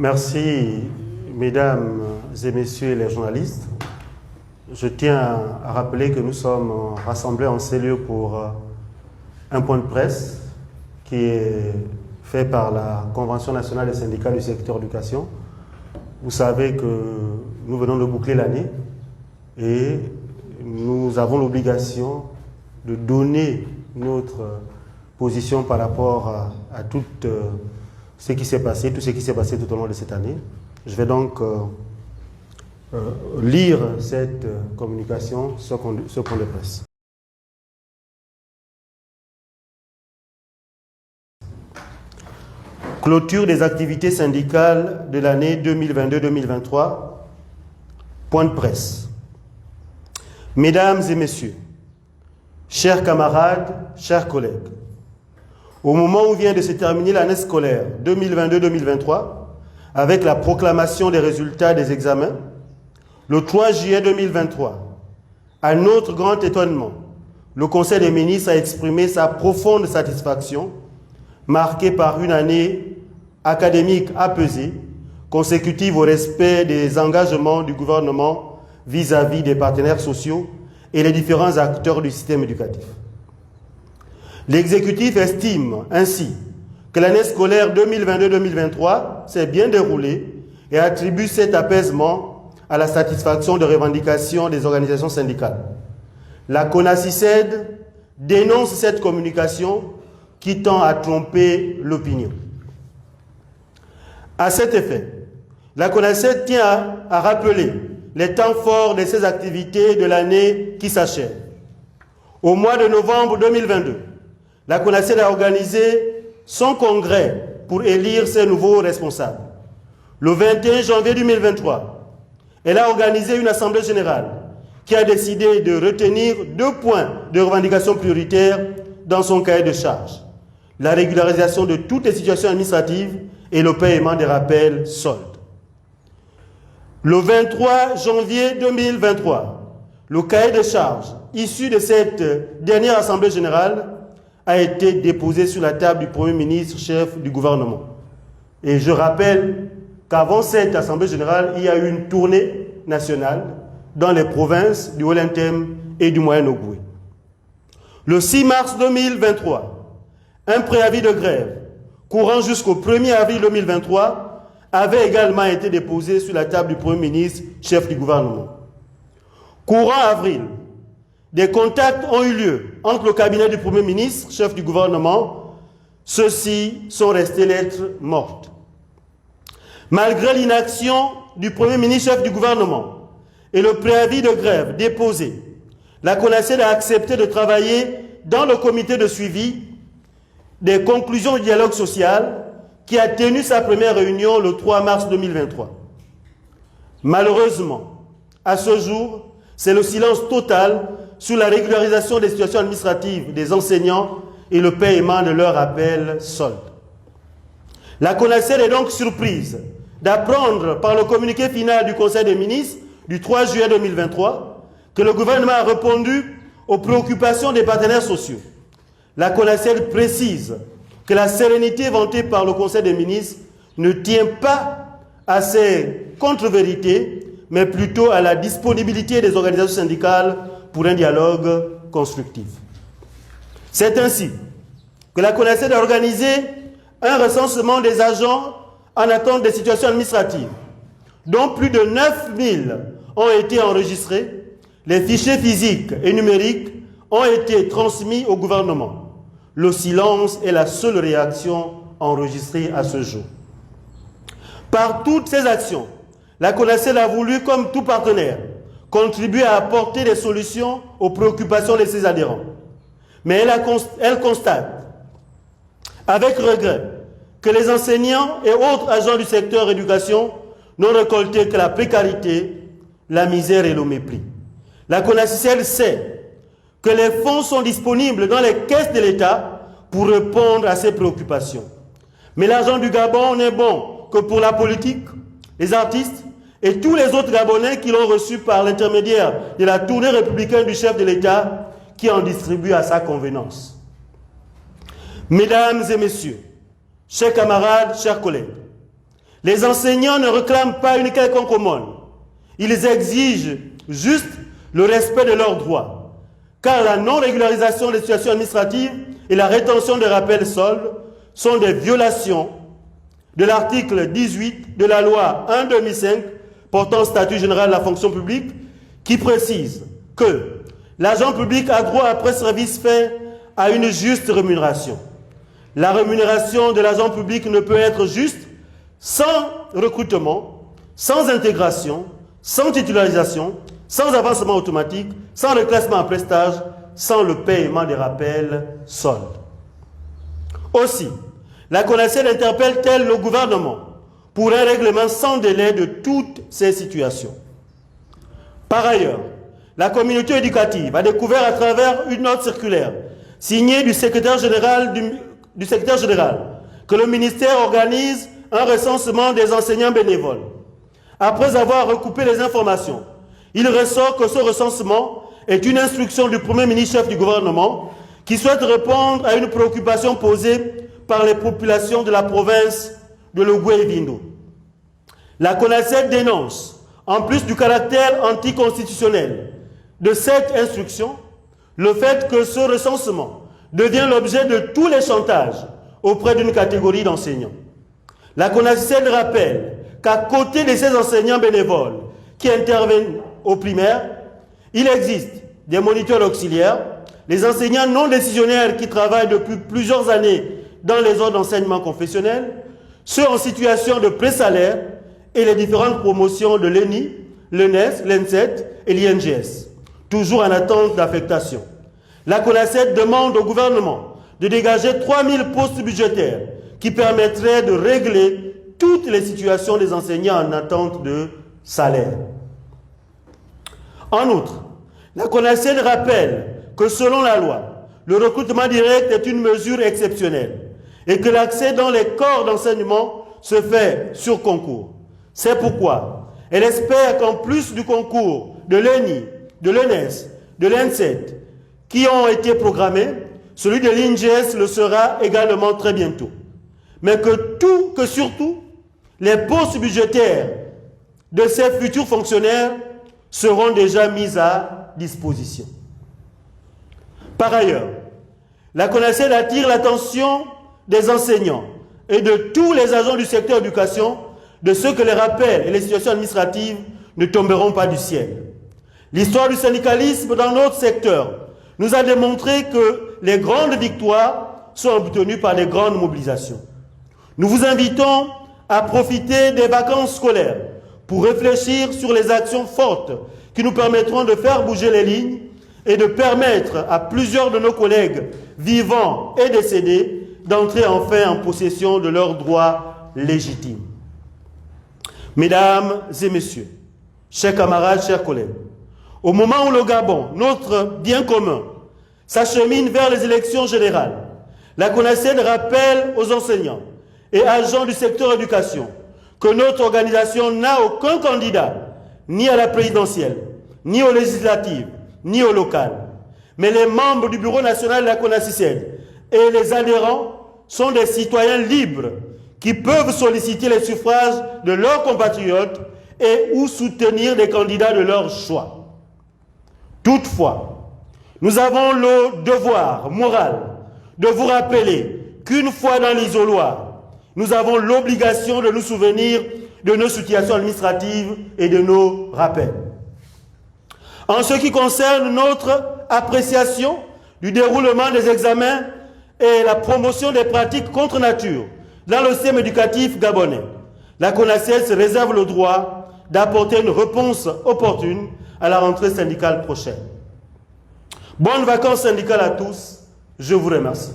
Merci, mesdames et messieurs les journalistes. Je tiens à rappeler que nous sommes rassemblés en ces lieux pour un point de presse qui est fait par la Convention nationale des syndicats du secteur éducation. Vous savez que nous venons de boucler l'année et nous avons l'obligation de donner notre position par rapport à tout ce qui s'est passé, tout ce qui s'est passé tout au long de cette année. Je vais donc lire cette communication, ce point de presse. Clôture des activités syndicales de l'année 2022-2023. Point de presse. Mesdames et messieurs, chers camarades, chers collègues, au moment où vient de se terminer l'année scolaire 2022-2023, avec la proclamation des résultats des examens, le 3 juillet 2023, à notre grand étonnement, le Conseil des ministres a exprimé sa profonde satisfaction, marquée par une année académique apaisée, consécutive au respect des engagements du gouvernement vis-à-vis des partenaires sociaux et les différents acteurs du système éducatif. L'exécutif estime ainsi que l'année scolaire 2022-2023 s'est bien déroulée et attribue cet apaisement à la satisfaction des revendications des organisations syndicales. La CONACYCED dénonce cette communication qui tend à tromper l'opinion. À cet effet, la CONACYCED tient à rappeler les temps forts de ces activités de l'année qui s'achève. Au mois de novembre 2022, la CONACYCED a organisé son congrès pour élire ses nouveaux responsables. Le 21 janvier 2023, elle a organisé une assemblée générale qui a décidé de retenir 2 points de revendication prioritaires dans son cahier de charges: la régularisation de toutes les situations administratives et le paiement des rappels soldes. Le 23 janvier 2023, le cahier de charges issu de cette dernière assemblée générale a été déposé sur la table du Premier ministre, chef du gouvernement. Et je rappelle qu'avant cette assemblée générale, il y a eu une tournée nationale dans les provinces du Haut-Linthème et du Moyen-Ogooué. Le 6 mars 2023, un préavis de grève courant jusqu'au 1er avril 2023 avait également été déposé sur la table du Premier ministre, chef du gouvernement. Courant avril, des contacts ont eu lieu entre le cabinet du Premier ministre, chef du gouvernement. Ceux-ci sont restés lettres mortes. Malgré l'inaction du Premier ministre, chef du gouvernement, et le préavis de grève déposé, la CONACYCED a accepté de travailler dans le comité de suivi des conclusions du dialogue social qui a tenu sa première réunion le 3 mars 2023. Malheureusement, à ce jour, c'est le silence total sur la régularisation des situations administratives des enseignants et le paiement de leurs rappels soldes. La CONACYCED est donc surprise d'apprendre par le communiqué final du Conseil des ministres du 3 juillet 2023 que le gouvernement a répondu aux préoccupations des partenaires sociaux. La CONACYCED précise que la sérénité vantée par le Conseil des ministres ne tient pas à ces contre-vérités, mais plutôt à la disponibilité des organisations syndicales pour un dialogue constructif. C'est ainsi que la CONACYCED a organisé un recensement des agents en attente des situations administratives, dont plus de 9000 ont été enregistrés. Les fichiers physiques et numériques ont été transmis au gouvernement. Le silence est la seule réaction enregistrée à ce jour. Par toutes ces actions, la CONACYCED a voulu, comme tout partenaire, contribuer à apporter des solutions aux préoccupations de ses adhérents. Mais elle constate, avec regret, que les enseignants et autres agents du secteur éducation n'ont récolté que la précarité, la misère et le mépris. La CONACYCED sait que les fonds sont disponibles dans les caisses de l'État pour répondre à ces préoccupations. Mais l'argent du Gabon n'est bon que pour la politique, les artistes et tous les autres Gabonais qui l'ont reçu par l'intermédiaire de la tournée républicaine du chef de l'État qui en distribue à sa convenance. Mesdames et messieurs, chers camarades, chers collègues, Les enseignants ne réclament pas une quelconque aumône. Ils exigent juste le respect de leurs droits, car la non-régularisation des situations administratives et la rétention des rappels soldes sont des violations de l'article 18 de la loi 1/2005 portant statut général de la fonction publique, qui précise que l'agent public a droit après service fait à une juste rémunération. La rémunération de l'agent public ne peut être juste sans recrutement, sans intégration, sans titularisation, sans avancement automatique, sans reclassement en prestage, sans le paiement des rappels soldes. Aussi, la CONACED interpelle-t-elle le gouvernement pour un règlement sans délai de toutes ces situations. Par ailleurs, la communauté éducative a découvert à travers une note circulaire signée du secrétaire général que le ministère organise un recensement des enseignants bénévoles. Après avoir recoupé les informations, il ressort que ce recensement est une instruction du Premier ministre chef du gouvernement qui souhaite répondre à une préoccupation posée par les populations de la province de Logoué et Vindo. La CONACED dénonce, en plus du caractère anticonstitutionnel de cette instruction, le fait que ce recensement devient l'objet de tous les chantages auprès d'une catégorie d'enseignants. La CONACED rappelle qu'à côté de ces enseignants bénévoles qui interviennent au primaire, il existe des moniteurs auxiliaires, les enseignants non décisionnaires qui travaillent depuis plusieurs années dans les ordres d'enseignement confessionnel, ceux en situation de pré-salaire et les différentes promotions de l'ENI, l'ENES, l'ENSET et l'INGS, toujours en attente d'affectation. La CONACED demande au gouvernement de dégager 3000 postes budgétaires qui permettraient de régler toutes les situations des enseignants en attente de salaire. En outre, la CONACED rappelle que selon la loi, le recrutement direct est une mesure exceptionnelle et que l'accès dans les corps d'enseignement se fait sur concours. C'est pourquoi elle espère qu'en plus du concours de l'ENI, de l'ENES, de l'ENSET qui ont été programmés, celui de l'INGS le sera également très bientôt. Mais que surtout, les postes budgétaires de ces futurs fonctionnaires seront déjà mis à disposition. Par ailleurs, la CONACED attire l'attention des enseignants et de tous les agents du secteur éducation de ce que les rappels et les situations administratives ne tomberont pas du ciel. L'histoire du syndicalisme dans notre secteur nous a démontré que les grandes victoires sont obtenues par les grandes mobilisations. Nous vous invitons à profiter des vacances scolaires pour réfléchir sur les actions fortes qui nous permettront de faire bouger les lignes et de permettre à plusieurs de nos collègues vivants et décédés d'entrer enfin en possession de leurs droits légitimes. Mesdames et messieurs, chers camarades, chers collègues, au moment où le Gabon, notre bien commun, s'achemine vers les élections générales, la CONACED rappelle aux enseignants et agents du secteur éducation que notre organisation n'a aucun candidat, ni à la présidentielle, ni aux législatives, ni au local. Mais les membres du bureau national de la CONACICED et les adhérents sont des citoyens libres qui peuvent solliciter les suffrages de leurs compatriotes et ou soutenir des candidats de leur choix. Toutefois, nous avons le devoir moral de vous rappeler qu'une fois dans l'isoloir, nous avons l'obligation de nous souvenir de nos situations administratives et de nos rappels. En ce qui concerne notre appréciation du déroulement des examens et la promotion des pratiques contre nature dans le système éducatif gabonais, la CONACED se réserve le droit d'apporter une réponse opportune à la rentrée syndicale prochaine. Bonnes vacances syndicales à tous, je vous remercie.